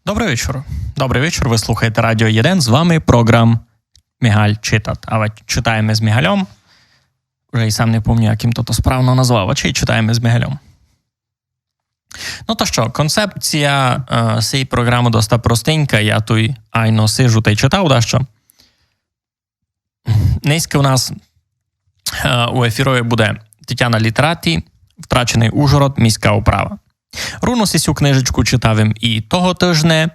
Добрий вечір. Добрий вечір. Ви слухаєте Радіо 1. З вами програм Мігаль читат. А читаємо з Мігалем. Вже і сам не пам'ятаю, яким то справно назвав. А чи читаємо з Мігалем. Ну то що, концепція цієї програми досить простенька. Я тут айно сижу та й читав дещо. Низько у нас у ефірі буде Тетяна Літераті, «Втрачений Ужгород. Міська управа». Рунуси цю книжечку читав і того тижня,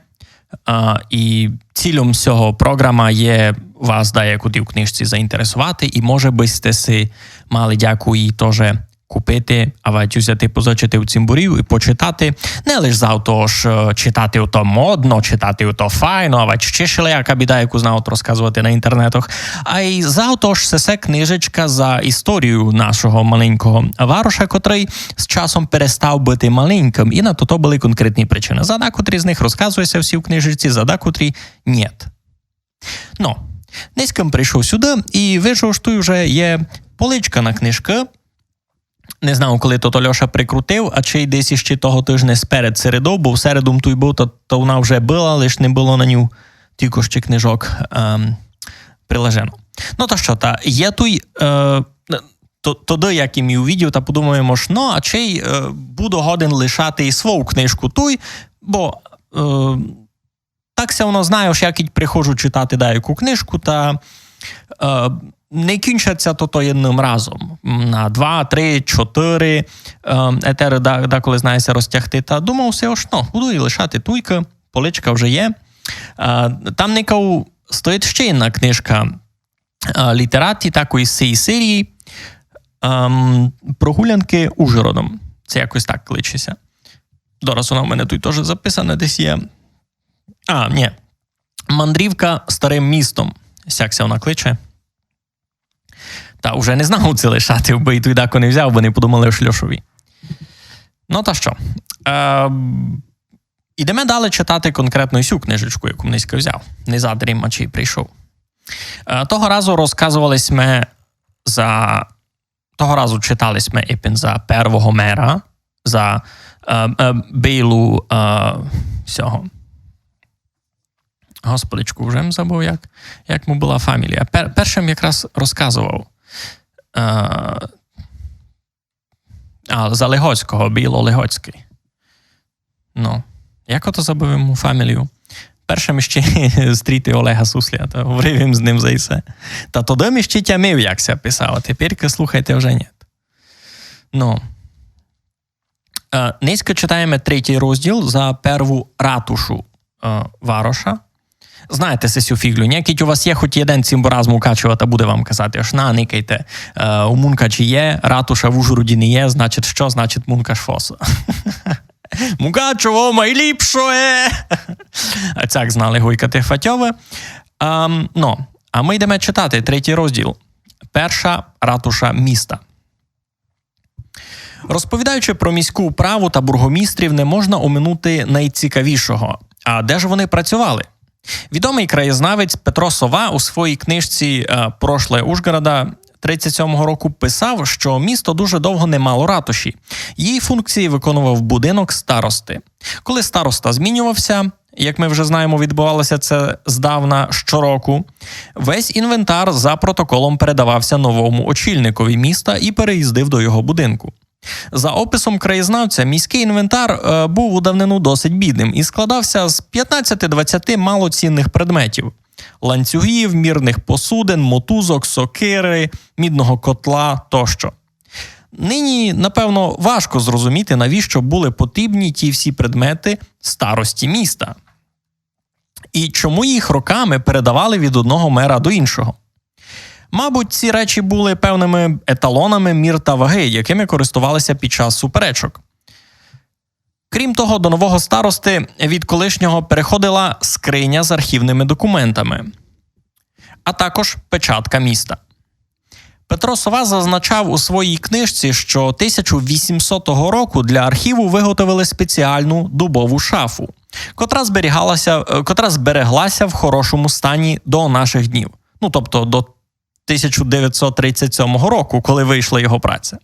і цілем цього програма є вас деякуди в книжці заінтересувати, і може би сте си мали дяку її теж купити, а взяти позичити в цимбурів і почитати. Не лише за того ж читати ото модно, читати ото файно, а ще шляка біда, яку знав розказувати на інтернетах, а й за того ж це книжечка за історію нашого маленького вароша, котрий з часом перестав бути маленьким, і на то були конкретні причини. За декотрі з них розказується всі в книжечці, за декотрі – ні. Ну, низьким прийшов сюди і вижу, що тут вже є поличка на книжки. Не знав, коли то Льоша прикрутив, а чи десь іще того тижня сперед середу, бо в середу той був, то вона вже була, лише не було на нього тільки ще книжок прилежено. Ну то що, та є той, тоді, як і мій увидів, та подумаємо, що, ну, а чи буду годен лишати і свою книжку той, бо так все воно знаєш, як і приходжу читати деяку книжку, та не кінчаться то одним разом. На 2, 3, 4 етери деколи знаєшся розтягти. Та думав все, що буду і лишати туйка, поличка вже є. Там некав стоїть ще одна книжка Літераті, такої з цієї серії «Прогулянки Ужгородом». Це якось так кличеться. Зараз вона в мене тут теж записана, десь є. Ні. «Мандрівка старим містом». Сякся вона кличе. Та вже не знав це лишати, бо і той дако не взяв, бо не подумали що Льошові. Ну та що. Ідемо далі читати конкретно цю книжечку, яку низько взяв. Не задрім, а чи прийшов. Того разу читали ми за первого мера, за Бейлу всього. Господичку, вже забув, як му була фамілія. Першим якраз розказував за Легоцького, Біло-Легоцький. Ну, як ото забув йому фамілію? Першим ще зустріти Олега Сусля, та говорив їм з ним за все. Та тоді ми ще тямив, як це писав, а тепер, слухайте, вже ні. Ну, низько читаємо 3 розділ за перву ратушу вароша. Знаєте цю фіглю, ніякий у вас є хоч один цимбураз Мукачева, буде вам казати, аж никайте, у Мункачі є, ратуша в Ужгороді не є, значить що, значить Мункаш фоса. Мукачево найліпше! А так знали гойкати фатьове. А ми йдемо читати 3 розділ. Перша ратуша міста. Розповідаючи про міську управу та бургомістрів, не можна оминути найцікавішого. А де ж вони працювали? Відомий краєзнавець Петро Сова у своїй книжці «Прошле Ужгорода» 37-го року писав, що місто дуже довго не мало ратуші. Її функції виконував будинок старости. Коли староста змінювався, як ми вже знаємо, відбувалося це здавна щороку, весь інвентар за протоколом передавався новому очільникові міста і переїздив до його будинку. За описом краєзнавця, міський інвентар був у давнину досить бідним і складався з 15-20 малоцінних предметів – ланцюгів, мірних посудин, мотузок, сокири, мідного котла тощо. Нині, напевно, важко зрозуміти, навіщо були потрібні ті всі предмети старості міста. І чому їх роками передавали від одного мера до іншого. Мабуть, ці речі були певними еталонами мір та ваги, якими користувалися під час суперечок. Крім того, до нового старости від колишнього переходила скриня з архівними документами, а також печатка міста. Петро Сова зазначав у своїй книжці, що 1800 року для архіву виготовили спеціальну дубову шафу, котра збереглася в хорошому стані до наших днів. Ну, тобто до 1937 року, коли вийшла його праця.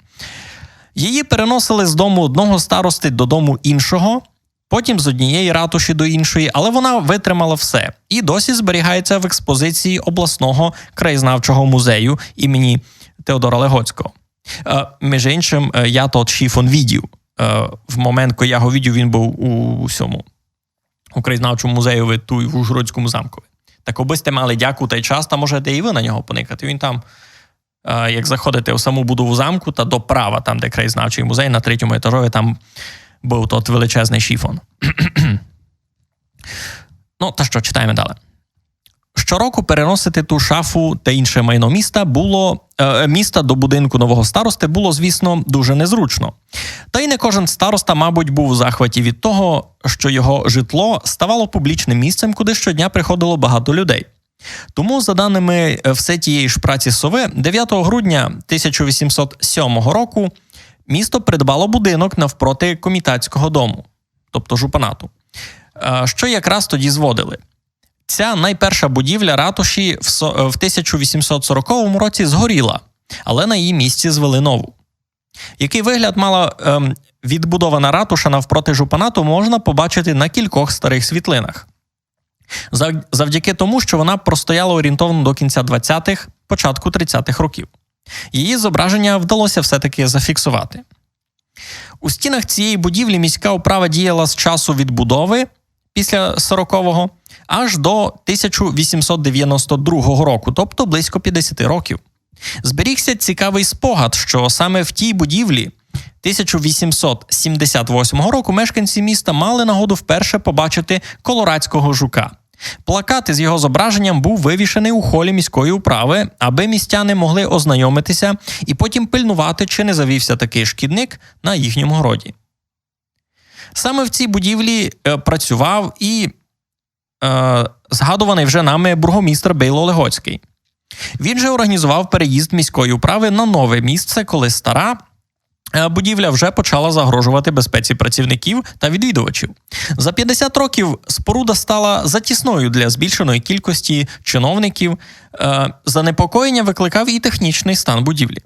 Її переносили з дому одного старости до дому іншого, потім з однієї ратуші до іншої, але вона витримала все і досі зберігається в експозиції обласного краєзнавчого музею імені Теодора Легоцького. Між іншим, я тот шифон видів. В момент, коли я його видів, він був у краєзнавчому музеї в Ужгородському замку. Так аби сте мали дяку той час, та можете і ви на нього поникати. Він там, як заходите у саму будову замку, та доправа, там, де краєзнавчий музей, на 3-му етажові, там був тот величезний шифон. Ну, та що, читаємо далі. Щороку переносити ту шафу та інше майно міста до будинку нового старости було, звісно, дуже незручно. Та й не кожен староста, мабуть, був у захваті від того, що його житло ставало публічним місцем, куди щодня приходило багато людей. Тому, за даними все тієї ж праці Сови, 9 грудня 1807 року місто придбало будинок навпроти комітатського дому, тобто жупанату, що якраз тоді зводили. Ця найперша будівля ратуші в 1840 році згоріла, але на її місці звели нову. Який вигляд мала відбудована ратуша навпроти жупанату, можна побачити на кількох старих світлинах. Завдяки тому, що вона простояла орієнтовно до кінця 20-х, початку 30-х років. Її зображення вдалося все-таки зафіксувати. У стінах цієї будівлі міська управа діяла з часу відбудови після 40-го аж до 1892 року, тобто близько 50 років. Зберігся цікавий спогад, що саме в тій будівлі 1878 року мешканці міста мали нагоду вперше побачити колорадського жука. Плакат із його зображенням був вивішений у холі міської управи, аби містяни могли ознайомитися і потім пильнувати, чи не завівся такий шкідник на їхньому городі. Саме в цій будівлі працював і згадуваний вже нами бургомістр Бейло Легоцький. Він же організував переїзд міської управи на нове місце, коли стара будівля вже почала загрожувати безпеці працівників та відвідувачів. За 50 років споруда стала затісною для збільшеної кількості чиновників. Занепокоєння викликав і технічний стан будівлі.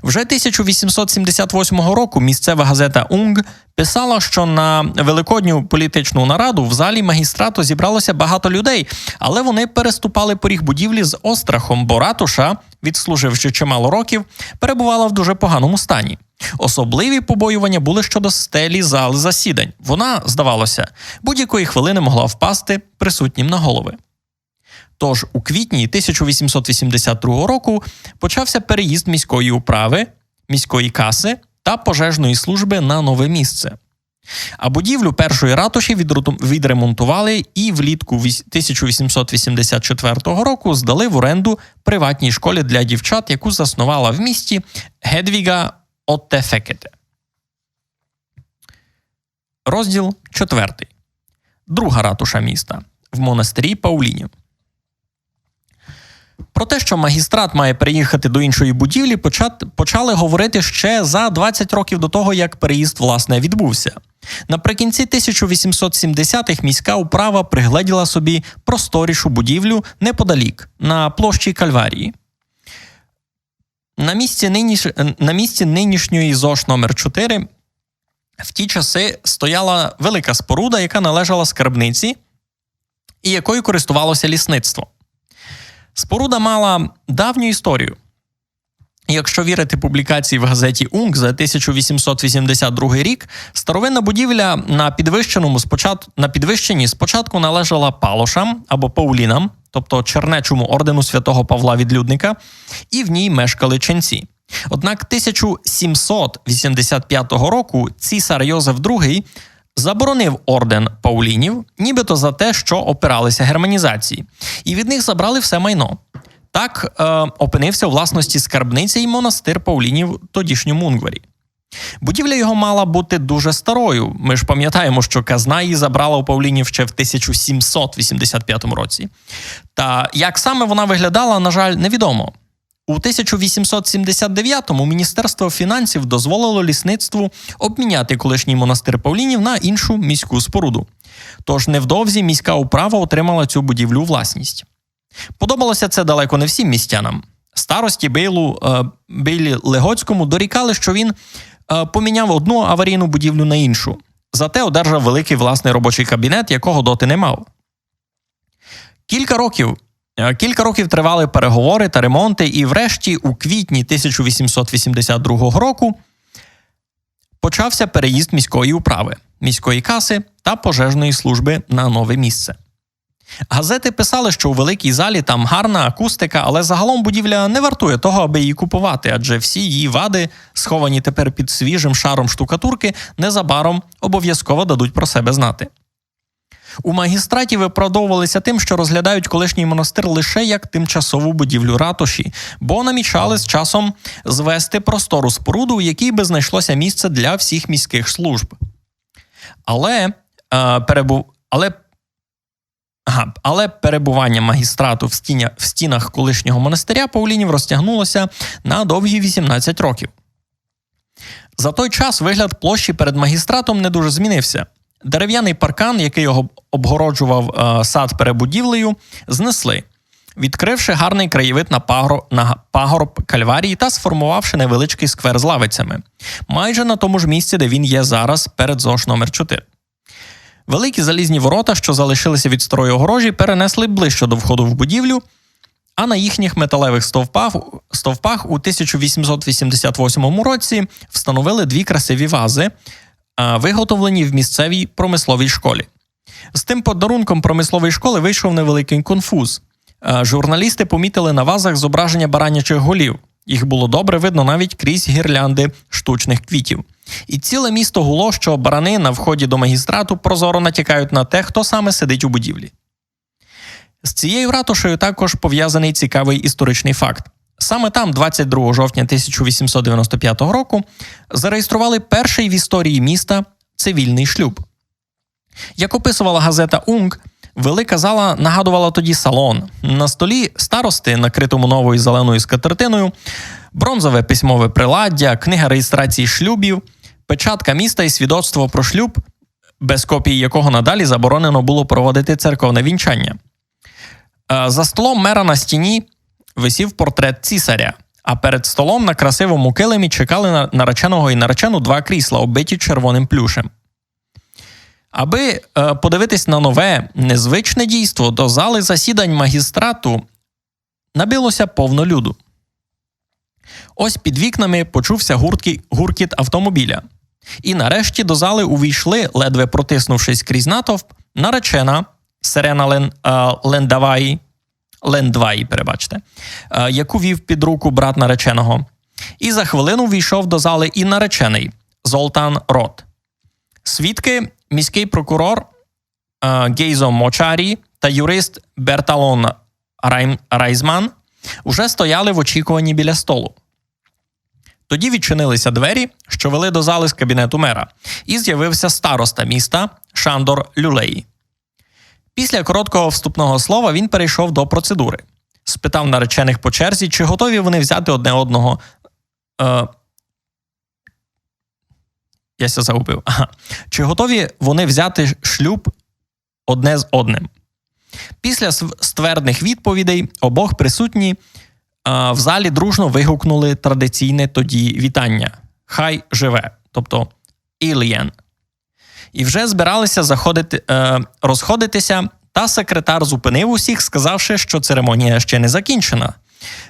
Вже 1878 року місцева газета «Унг» писала, що на великодню політичну нараду в залі магістрату зібралося багато людей, але вони переступали поріг будівлі з острахом, бо ратуша, відслуживши чимало років, перебувала в дуже поганому стані. Особливі побоювання були щодо стелі зали засідань. Вона, здавалося, будь-якої хвилини могла впасти присутнім на голови. Тож у квітні 1882 року почався переїзд міської управи, міської каси та пожежної служби на нове місце. А будівлю першої ратуші відремонтували і влітку 1884 року здали в оренду приватній школі для дівчат, яку заснувала в місті Гедвіга Оттефекете. Розділ 4. Друга ратуша міста в монастирі Паулінів. Про те, що магістрат має переїхати до іншої будівлі, почали говорити ще за 20 років до того, як переїзд, власне, відбувся. Наприкінці 1870-х міська управа пригледіла собі просторішу будівлю неподалік, на площі Кальварії. На місці нинішньої ЗОШ номер 4 в ті часи стояла велика споруда, яка належала скарбниці і якою користувалося лісництво. Споруда мала давню історію. Якщо вірити публікації в газеті «Унг» за 1882 рік, старовинна будівля на підвищенні спочатку належала палошам або паулінам, тобто чернечому ордену святого Павла Відлюдника, і в ній мешкали ченці. Однак 1785 року цісар Йозеф II заборонив орден паулінів, нібито за те, що опиралися германізації, і від них забрали все майно. Так опинився у власності скарбниці й монастир паулінів в тодішньому Унгварі. Будівля його мала бути дуже старою. Ми ж пам'ятаємо, що казна її забрала у паулінів ще в 1785 році. Та як саме вона виглядала, на жаль, невідомо. У 1879-му Міністерство фінансів дозволило лісництву обміняти колишній монастир паулінів на іншу міську споруду. Тож невдовзі міська управа отримала цю будівлю у власність. Подобалося це далеко не всім містянам. Старості Бейлі Легоцькому дорікали, що він поміняв одну аварійну будівлю на іншу. Зате одержав великий власний робочий кабінет, якого доти не мав. Кілька років тривали переговори та ремонти, і врешті у квітні 1882 року почався переїзд міської управи, міської каси та пожежної служби на нове місце. Газети писали, що у великій залі там гарна акустика, але загалом будівля не вартує того, аби її купувати, адже всі її вади, сховані тепер під свіжим шаром штукатурки, незабаром обов'язково дадуть про себе знати. У магістраті виправдовувалися тим, що розглядають колишній монастир лише як тимчасову будівлю ратуші, бо намічали з часом звести простору споруду, у якій би знайшлося місце для всіх міських служб. Але перебування магістрату в стінах колишнього монастиря Паулінів розтягнулося на довгі 18 років. За той час вигляд площі перед магістратом не дуже змінився. Дерев'яний паркан, який його обгороджував сад перед будівлею, знесли, відкривши гарний краєвид на пагорб Кальварії та сформувавши невеличкий сквер з лавицями, майже на тому ж місці, де він є зараз перед ЗОШ номер 4. Великі залізні ворота, що залишилися від старої огорожі, перенесли ближче до входу в будівлю, а на їхніх металевих стовпах у 1888 році встановили дві красиві вази, виготовлені в місцевій промисловій школі. З тим подарунком промислової школи вийшов невеликий конфуз. Журналісти помітили на вазах зображення баранячих голів. Їх було добре видно навіть крізь гірлянди штучних квітів. І ціле місто гуло, що барани на вході до магістрату прозоро натякають на те, хто саме сидить у будівлі. З цією ратушею також пов'язаний цікавий історичний факт. Саме там, 22 жовтня 1895 року, зареєстрували перший в історії міста цивільний шлюб. Як описувала газета «Унг», велика зала нагадувала тоді салон. На столі старости, накритому новою зеленою скатертиною, бронзове письмове приладдя, книга реєстрації шлюбів, печатка міста і свідоцтво про шлюб, без копії якого надалі заборонено було проводити церковне вінчання. За столом мера на стіні висів портрет цісаря, а перед столом на красивому килимі чекали на нареченого і наречену два крісла, оббиті червоним плюшем. Аби подивитись на нове, незвичне дійство, до зали засідань магістрату набилося повно люду. Ось під вікнами почувся гуркіт автомобіля. І нарешті до зали увійшли, ледве протиснувшись крізь натовп, наречена Сирена Лендваї, яку вів під руку брат нареченого. І за хвилину війшов до зали і наречений Золтан Рот. Свідки – міський прокурор Гейзо Мочарі та юрист Берталон Райзман уже стояли в очікуванні біля столу. Тоді відчинилися двері, що вели до зали з кабінету мера, і з'явився староста міста Шандор Люлей. Після короткого вступного слова він перейшов до процедури. Спитав наречених по черзі, чи готові вони взяти одне одного... Чи готові вони взяти шлюб одне з одним? Після ствердних відповідей обох присутні в залі дружно вигукнули традиційне тоді вітання «Хай живе», тобто «Ілієн». І вже збиралися розходитися, та секретар зупинив усіх, сказавши, що церемонія ще не закінчена,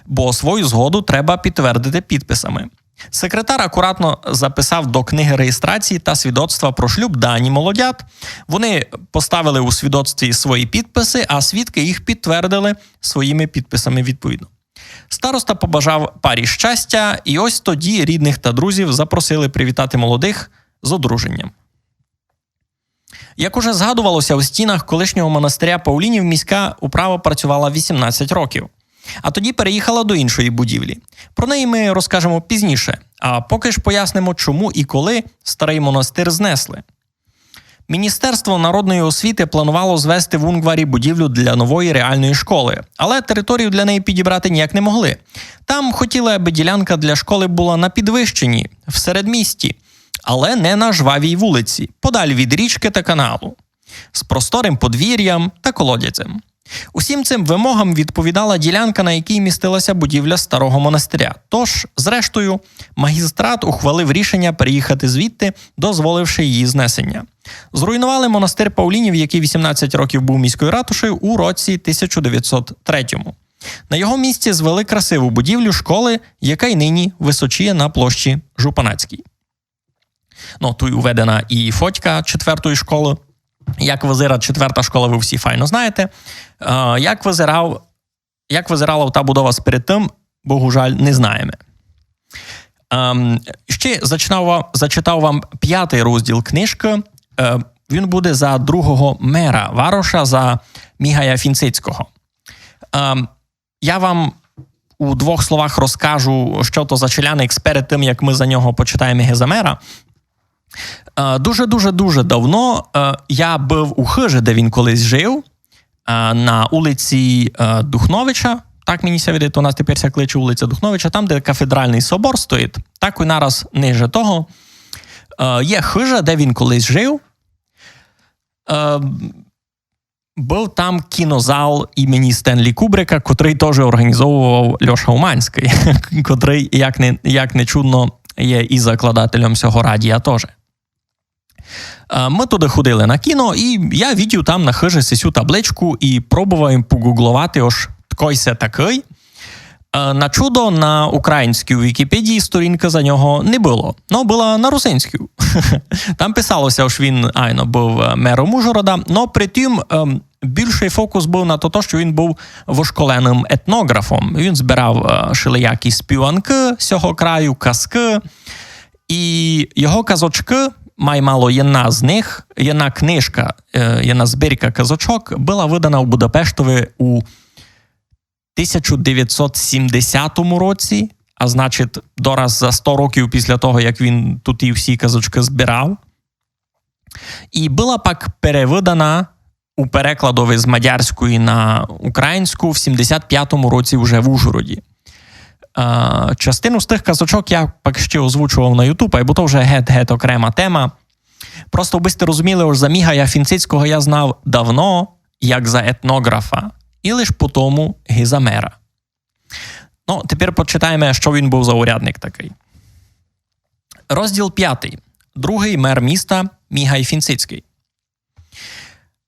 бо свою згоду треба підтвердити підписами. Секретар акуратно записав до книги реєстрації та свідоцтва про шлюб дані молодят. Вони поставили у свідоцтві свої підписи, а свідки їх підтвердили своїми підписами відповідно. Староста побажав парі щастя, і ось тоді рідних та друзів запросили привітати молодих з одруженням. Як уже згадувалося, у стінах колишнього монастиря Паулінів міська управа працювала 18 років. А тоді переїхала до іншої будівлі. Про неї ми розкажемо пізніше, а поки ж пояснимо, чому і коли старий монастир знесли. Міністерство народної освіти планувало звести в Унгварі будівлю для нової реальної школи, але територію для неї підібрати ніяк не могли. Там хотіли, аби ділянка для школи була на підвищенні, в середмісті, але не на жвавій вулиці, подаль від річки та каналу, з просторим подвір'ям та колодязем. Усім цим вимогам відповідала ділянка, на якій містилася будівля старого монастиря. Тож, зрештою, магістрат ухвалив рішення переїхати звідти, дозволивши її знесення. Зруйнували монастир Паулінів, який 18 років був міською ратушею, у році 1903. На його місці звели красиву будівлю школи, яка й нині височіє на площі Жупанацькій. Тут уведена і фотка 4-ї школи. Як визира 4-та школа, ви всі файно знаєте. Як визирала та будова перед тим, Богу жаль, не знаємо. Ще зачитав вам 5-й розділ книжки. Він буде за другого мера Вароша, за Мігая Фінцицького. Я вам у 2 словах розкажу, що то за челяник перед тим, як ми за нього почитаємо Гезамера. Дуже давно я був у Хижі, де він колись жив, на вулиці Духновича. Так мені ся відає, у нас тепер ся кличе вулиця Духновича, там, де кафедральний собор стоїть. Так і нараз ниже того. Є Хижа, де він колись жив. Був там кінозал імені Стенлі Кубрика, котрий теж організовував Льоша Уманський, котрий, як не чудно, є і закладателем цього радіа теж. Ми туди ходили на кіно, і я видів там на Хижі цю табличку і пробував їм погуглувати, ось такий. На чудо, на українській Вікіпедії сторінка за нього не було, але була на русинській. Там писалося, що він був мером Ужгорода, але при тим більший фокус був на те, що він був вошколеним етнографом. Він збирав шилиякі співанки з цього краю, казки, і його казочки, мало єдна з них, єдна книжка, єдна збірка казочок, була видана у Будапештові у 1970 році, а значить, дораз за 100 років після того, як він тут і всі казочки збирав. І була пак перевидана у перекладові з мадярської на українську в 75-му році вже в Ужгороді. Частину з тих казочок я пак ще озвучував на YouTube, бо то вже геть окрема тема. Просто, аби сте розуміли, ось за Мігая Фінцицького я знав давно, як за етнографа, і лише по тому Гізамера. Тепер почитаємо, що він був за урядник такий. Розділ 5. Другий мер міста Мігай Фінцицький.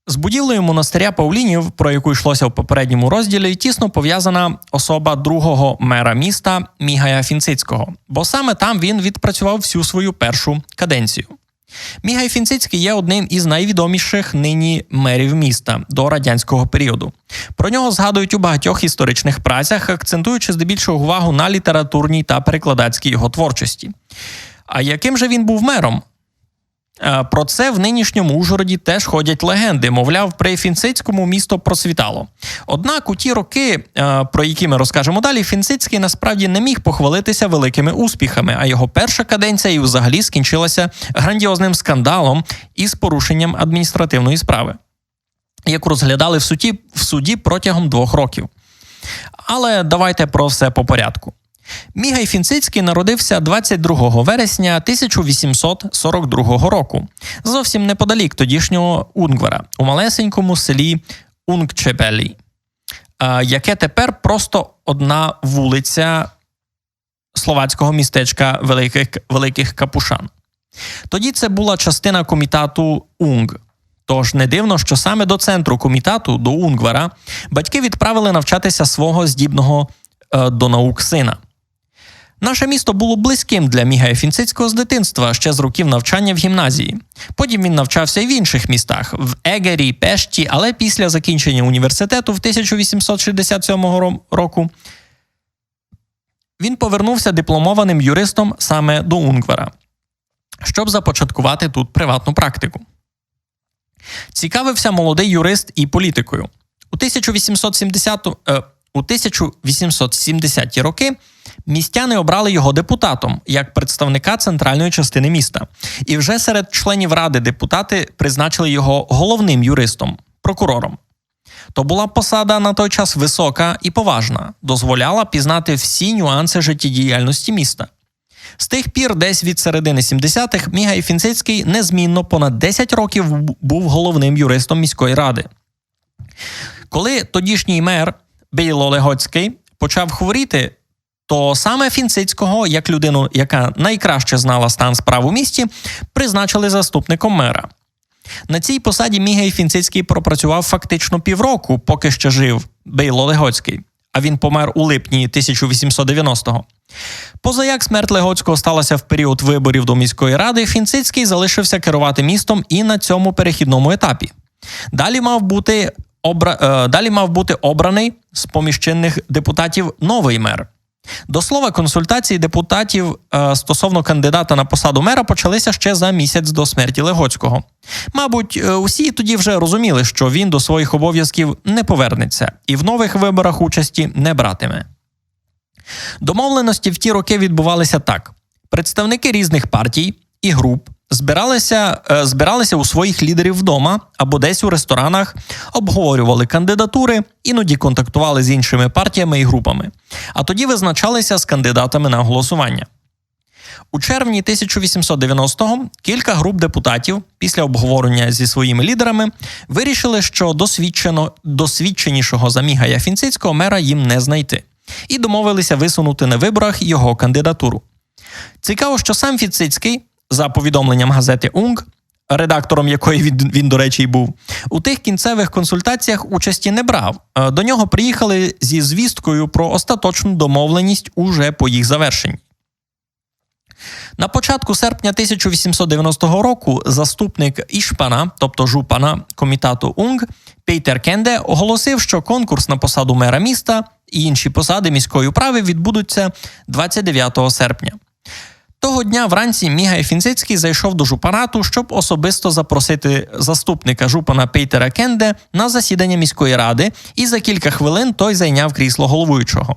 З будівлею монастиря Паулінів, про яку йшлося в попередньому розділі, тісно пов'язана особа другого мера міста Мігая Фінцицького, бо саме там він відпрацював всю свою першу каденцію. Мігай Фінцицький є одним із найвідоміших нині мерів міста до радянського періоду. Про нього згадують у багатьох історичних працях, акцентуючи здебільшого увагу на літературній та перекладацькій його творчості. А яким же він був мером? Про це в нинішньому Ужгороді теж ходять легенди. Мовляв, при Фінцицькому місто процвітало. Однак у ті роки, про які ми розкажемо далі, Фінцицький насправді не міг похвалитися великими успіхами, а його перша каденція і взагалі скінчилася грандіозним скандалом із порушенням адміністративної справи, яку розглядали в суді протягом 2 років. Але давайте про все по порядку. Мігай Фінцицький народився 22 вересня 1842 року, зовсім неподалік тодішнього Унгвара, у малесенькому селі Унгчепелі, яке тепер просто одна вулиця словацького містечка Великих Капушан. Тоді це була частина комітату Унг. Тож не дивно, що саме до центру комітату, до Унгвара, батьки відправили навчатися свого здібного до наук сина. Наше місто було близьким для Мігая Фінцицького з дитинства, ще з років навчання в гімназії. Потім він навчався і в інших містах – в Егері, Пешті, але після закінчення університету в 1867 року він повернувся дипломованим юристом саме до Унгвара, щоб започаткувати тут приватну практику. Цікавився молодий юрист і політикою. У 1870-ті роки містяни обрали його депутатом, як представника центральної частини міста. І вже серед членів ради депутати призначили його головним юристом, прокурором. То була посада на той час висока і поважна, дозволяла пізнати всі нюанси життєдіяльності міста. З тих пір, десь від середини 70-х, Мігай Фінцицький незмінно понад 10 років був головним юристом міської ради. Коли тодішній мер Бійло Легоцький почав хворіти, то саме Фінцицького, як людину, яка найкраще знала стан справ у місті, призначили заступником мера. На цій посаді Мігай Фінцицький пропрацював фактично півроку, поки ще жив Бійло Легоцький, а він помер у липні 1890-го. Позаяк смерть Легоцького сталася в період виборів до міської ради, Фінцицький залишився керувати містом і на цьому перехідному етапі. Далі мав бути обраний з поміж чинних депутатів новий мер. До слова, консультації депутатів стосовно кандидата на посаду мера почалися ще за місяць до смерті Легоцького. Мабуть, усі тоді вже розуміли, що він до своїх обов'язків не повернеться і в нових виборах участі не братиме. Домовленості в ті роки відбувалися так. Представники різних партій і груп збиралися у своїх лідерів вдома або десь у ресторанах, обговорювали кандидатури, іноді контактували з іншими партіями і групами, а тоді визначалися з кандидатами на голосування. У червні 1890-го кілька груп депутатів після обговорення зі своїми лідерами вирішили, що досвідченішого за Мігая Фінцицького мера їм не знайти, і домовилися висунути на виборах його кандидатуру. Цікаво, що сам Фінцицький, за повідомленням газети «Унг», редактором якої він, до речі, й був, у тих кінцевих консультаціях участі не брав. До нього приїхали зі звісткою про остаточну домовленість уже по їх завершенні. На початку серпня 1890 року заступник Ішпана, тобто жупана комітету УНГ, Пейтер Кенде оголосив, що конкурс на посаду мера міста і інші посади міської управи відбудуться 29 серпня. Того дня вранці Мігай Фінцицький зайшов до жупанату, щоб особисто запросити заступника жупана Пейтера Кенде на засідання міської ради, і за кілька хвилин той зайняв крісло головуючого.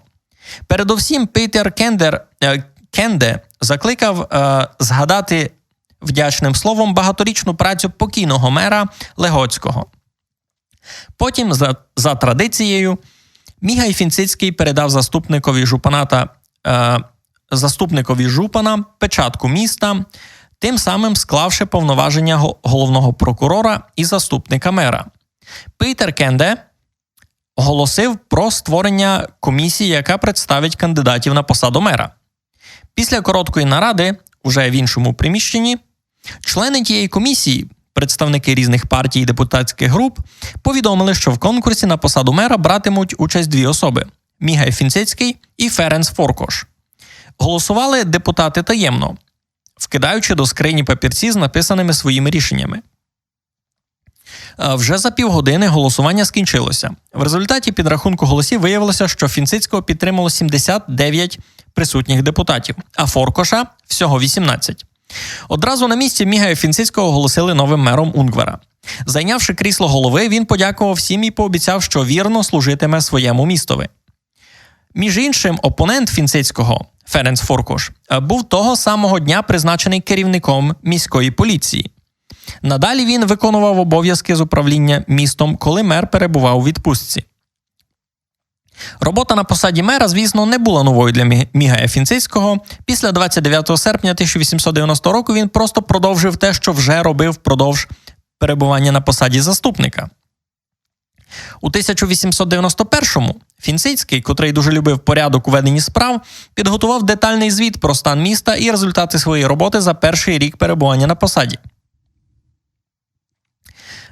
Передовсім Пейтер Кенде закликав згадати вдячним словом багаторічну працю покійного мера Легоцького. Потім, за традицією, Мігай Фінцицький передав заступникові жупана печатку міста, тим самим склавши повноваження головного прокурора і заступника мера. Пейтер Кенде оголосив про створення комісії, яка представить кандидатів на посаду мера. Після короткої наради, уже в іншому приміщенні, члени тієї комісії, представники різних партій і депутатських груп, повідомили, що в конкурсі на посаду мера братимуть участь дві особи – Мігай Фінцицький і Ференц Форкош. Голосували депутати таємно, вкидаючи до скрині папірці з написаними своїми рішеннями. Вже за півгодини голосування скінчилося. В результаті підрахунку голосів виявилося, що Фінцицького підтримало 79 присутніх депутатів, а Форкоша – всього 18. Одразу на місці Мігая Фінцицького оголосили новим мером Унгвара. Зайнявши крісло голови, він подякував всім і пообіцяв, що вірно служитиме своєму містові. Між іншим, опонент Фінцицького, Ференц Форкош, був того самого дня призначений керівником міської поліції. Надалі він виконував обов'язки з управління містом, коли мер перебував у відпустці. Робота на посаді мера, звісно, не була новою для Мігая Фінцицького. Після 29 серпня 1890 року він просто продовжив те, що вже робив впродовж перебування на посаді заступника. У 1891-му Фінцицький, котрий дуже любив порядок у веденні справ, підготував детальний звіт про стан міста і результати своєї роботи за перший рік перебування на посаді.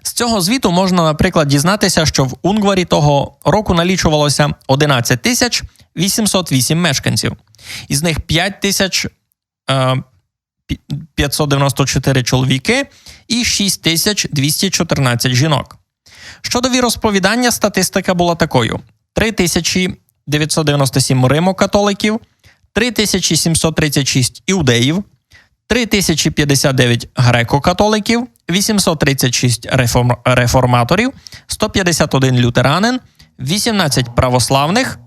З цього звіту можна, наприклад, дізнатися, що в Унгварі того року налічувалося 11 808 мешканців. Із них 5594 чоловіки і 6214 жінок. Щодо віросповідання, статистика була такою: 3997 римокатоликів, 3736 іудеїв, 3059 греко-католиків, 836 реформаторів, 151 лютеранин, 18 православних,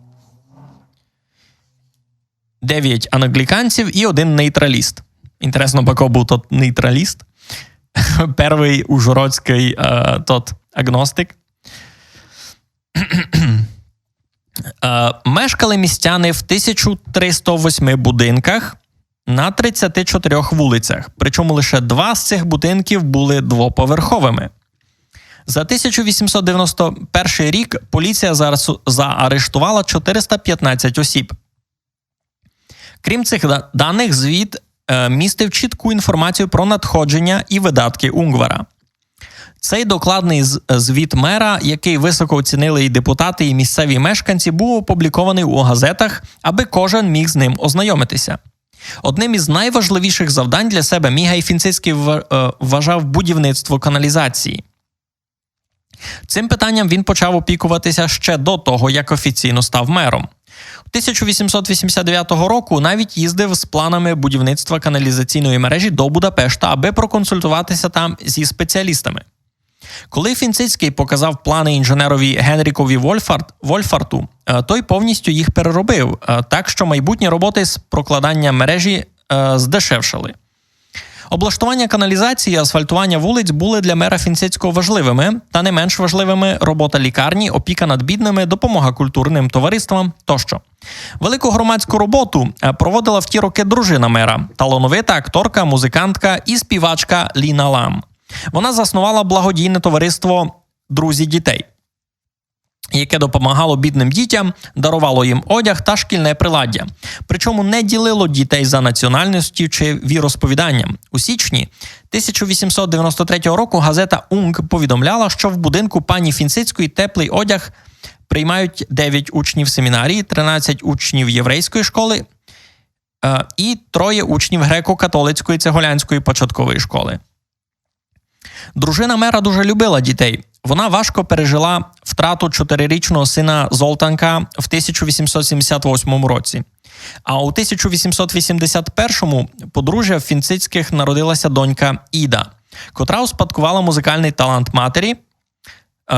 9 англіканців і 1 нейтраліст. Інтересно, бако був тот нейтраліст. Перший ужгородський тот агностик. Мешкали містяни в 1308 будинках на 34 вулицях, причому лише 2 з цих будинків були двоповерховими. За 1891 рік поліція заарештувала 415 осіб. Крім цих даних, звіт містив чітку інформацію про надходження і видатки Унгвара. Цей докладний звіт мера, який високо оцінили і депутати, і місцеві мешканці, був опублікований у газетах, аби кожен міг з ним ознайомитися. Одним із найважливіших завдань для себе Мігай Фінцицький вважав будівництво каналізації. Цим питанням він почав опікуватися ще до того, як офіційно став мером. 1889 року навіть їздив з планами будівництва каналізаційної мережі до Будапешта, аби проконсультуватися там зі спеціалістами. Коли Фінцицький показав плани інженерові Генрікові Вольфарту, той повністю їх переробив, так що майбутні роботи з прокладання мережі здешевшали. Облаштування каналізації і асфальтування вулиць були для мера Фінцицького важливими, та не менш важливими робота лікарні, опіка над бідними, допомога культурним товариствам тощо. Велику громадську роботу проводила в ті роки дружина мера, талановита акторка, музикантка і співачка Ліна Лам. Вона заснувала благодійне товариство «Друзі дітей», яке допомагало бідним дітям, дарувало їм одяг та шкільне приладдя. Причому не ділило дітей за національністю чи віросповіданням. У січні 1893 року газета «Унг» повідомляла, що в будинку пані Фінцицької теплий одяг приймають 9 учнів семінарії, 13 учнів єврейської школи і 3 учнів греко-католицької цегулянської початкової школи. Дружина мера дуже любила дітей. Вона важко пережила втрату 4-річного сина Золтанка в 1878 році. А у 1881-му подружжя Фінцицьких народилася донька Іда, котра успадкувала музикальний талант матері.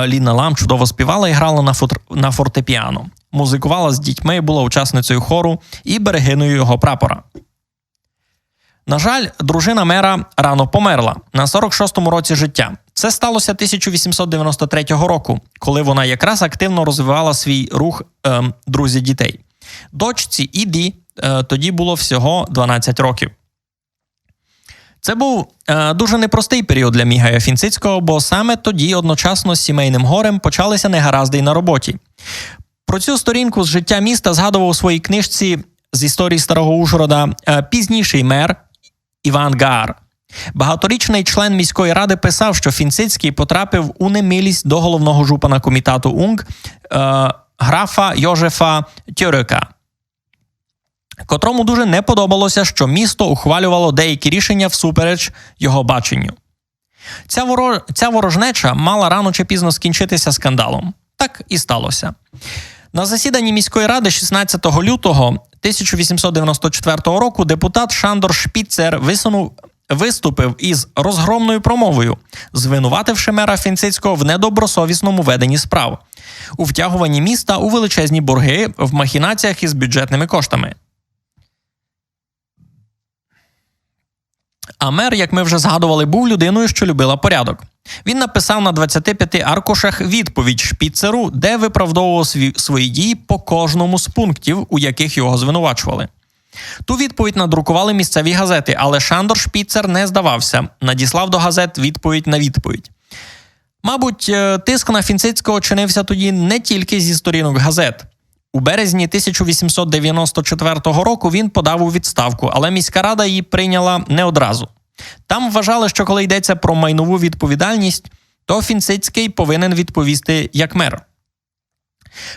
Ліна Лам чудово співала і грала на фортепіано. Музикувала з дітьми, була учасницею хору і берегиною його прапора. На жаль, дружина мера рано померла на 46-му році життя. Це сталося 1893 року, коли вона якраз активно розвивала свій рух «Друзі дітей». Дочці Іді тоді було всього 12 років. Це був дуже непростий період для Мігая Фінцицького, бо саме тоді одночасно з сімейним горем почалися негаразди й на роботі. Про цю сторінку з життя міста згадував у своїй книжці з історії Старого Ужгорода пізніший мер Іван Гаар. Багаторічний член міської ради писав, що Фінцицький потрапив у немилість до головного жупана комітету УНГ графа Йожефа Тьорека, котрому дуже не подобалося, що місто ухвалювало деякі рішення всупереч його баченню. Ця ворожнеча мала рано чи пізно скінчитися скандалом. Так і сталося. На засіданні міської ради 16 лютого 1894 року депутат Шандор Шпіцер виступив із розгромною промовою, звинувативши мера Фінцицького в недобросовісному веденні справ, у втягуванні міста у величезні борги, в махінаціях із бюджетними коштами. А мер, як ми вже згадували, був людиною, що любила порядок. Він написав на 25 аркушах відповідь Шпіцеру, де виправдовував свої дії по кожному з пунктів, у яких його звинувачували. Ту відповідь надрукували місцеві газети, але Шандор Шпіцер не здавався, надіслав до газет відповідь на відповідь. Мабуть, тиск на Фінцицького чинився тоді не тільки зі сторінок газет. У березні 1894 року він подав у відставку, але міська рада її прийняла не одразу. Там вважали, що коли йдеться про майнову відповідальність, то Фінцицький повинен відповісти як мер.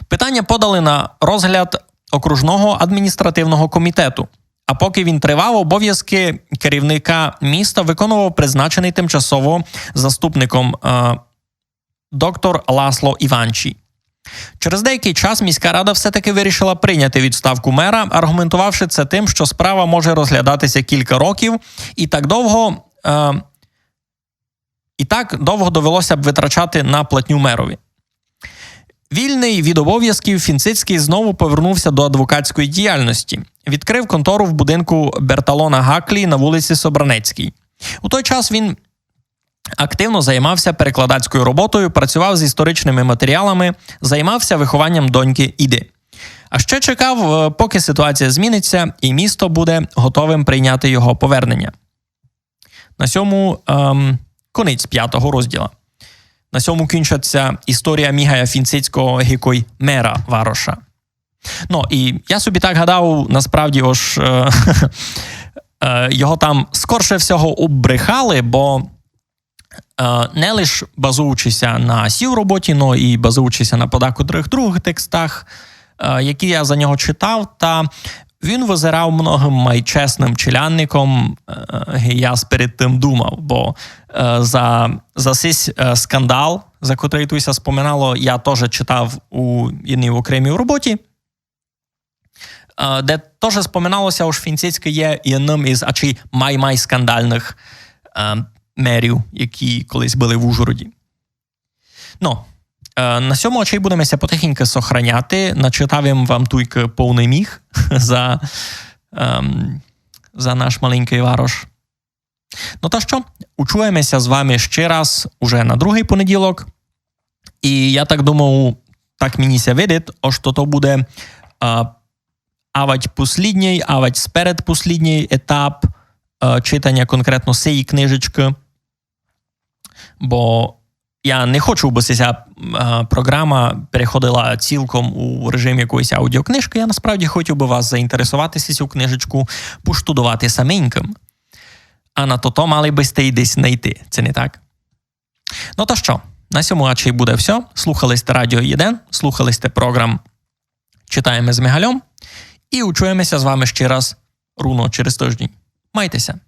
Питання подали на розгляд окружного адміністративного комітету. А поки він тривав, обов'язки керівника міста виконував призначений тимчасово заступником доктор Ласло Іванчі. Через деякий час міська рада все-таки вирішила прийняти відставку мера, аргументувавши це тим, що справа може розглядатися кілька років, і так довго довелося б витрачати на платню мерові. Вільний від обов'язків, Фінцицький знову повернувся до адвокатської діяльності. Відкрив контору в будинку Берталона Гаклі на вулиці Собранецькій. У той час він активно займався перекладацькою роботою, працював з історичними матеріалами, займався вихованням доньки Іди. А ще чекав, поки ситуація зміниться і місто буде готовим прийняти його повернення. На цьому конець 5-го розділу. на цьому кінчиться історія Мігая Фінцицького гікой мера Вароша. Ну, і я собі так гадав, насправді, його там скорше всього обрехали, бо не лише базуючися на сій роботі, но і базуючися на подекотрих других текстах, які я за нього читав, та він визирав многим майчесним челянником, я перед тим думав, бо за сись скандал, за котрий туся споминало, я теж читав у одній окремій роботі, де теж споминалося, що Фінцицький є одним із май скандальних мерів, які колись були в Ужгороді. Ну, на цьому будемо потихеньку сохраняти. Начитав вам тільки повний міг за наш маленький Варош. Ну та що, учуємося з вами ще раз уже на другий понеділок. І я так думав, так мені ся видить, що то буде авать послідній, авать спередпослідній етап читання конкретно цієї книжечки. Бо я не хочу, аби ця програма переходила цілком у режим якоїсь аудіокнижки. Я насправді хотів би вас заінтересуватися цю книжечку, поштудувати саменьким. А на то мали би сте й десь знайти. Це не так? Ну то що, на цьому буде все. Слухали сте Радіо 1, слухали сте програм «Читаємо з Мігальом» і учуємося з вами ще раз руно через тиждень. Майтеся!